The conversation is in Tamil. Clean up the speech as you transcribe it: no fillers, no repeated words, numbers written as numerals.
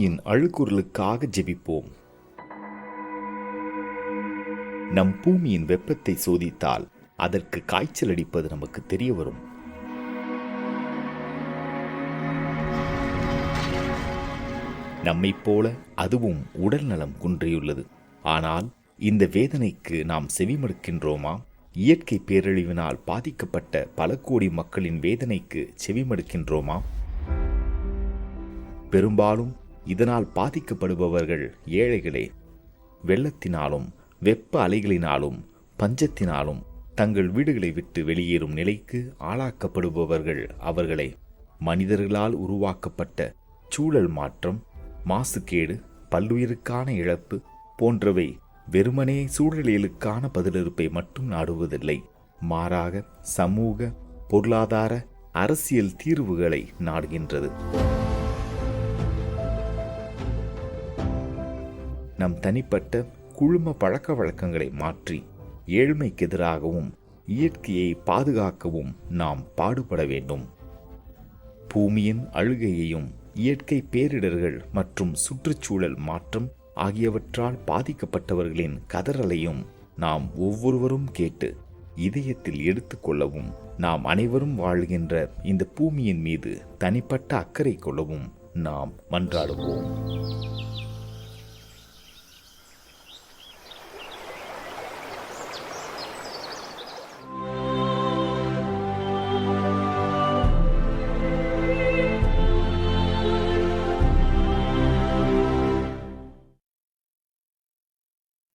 பூமியின் அழுக்குறலுக்காக ஜெபிப்போம். நம் பூமியின் வெப்பத்தை சோதித்தால் அதற்கு காய்ச்சல் அடிப்பது நமக்கு தெரிய வரும். நம்மைப் போல அதுவும் உடல் நலம் குன்றியுள்ளது. ஆனால் இந்த வேதனைக்கு நாம் செவிமடுக்கின்றோமா? இயற்கை பேரழிவினால் பாதிக்கப்பட்ட பல கோடி மக்களின் வேதனைக்கு செவிமடுக்கின்றோமா? பெரும்பாலும் இதனால் பாதிக்கப்படுபவர்கள் ஏழைகளே. வெள்ளத்தினாலும் வெப்ப அலைகளினாலும் பஞ்சத்தினாலும் தங்கள் வீடுகளை விட்டு வெளியேறும் நிலைக்கு ஆளாக்கப்படுபவர்கள் அவர்களே. மனிதர்களால் உருவாக்கப்பட்ட சூழல் மாற்றம், மாசுகேடு, பல்லுயிருக்கான இழப்பு போன்றவை வெறுமனே சூழலியலுக்கான பதிலிருப்பை மட்டும் நாடுவதில்லை. மாறாக சமூக, பொருளாதார, அரசியல் தீர்வுகளை நாடுகின்றது. நம் தனிப்பட்ட குழும பழக்க வழக்கங்களை மாற்றி ஏழ்மைக்கு எதிராகவும் இயற்கையை பாதுகாக்கவும் நாம் பாடுபட வேண்டும். பூமியின் அழுகையையும் இயற்கை பேரிடர்கள் மற்றும் சுற்றுச்சூழல் மாற்றம் ஆகியவற்றால் பாதிக்கப்பட்டவர்களின் கதறலையும் நாம் ஒவ்வொருவரும் கேட்டு இதயத்தில் எடுத்துக்கொள்ளவும், நாம் அனைவரும் வாழ்கின்ற இந்த பூமியின் மீது தனிப்பட்ட அக்கறை கொள்ளவும் நாம் மன்றாடுவோம்.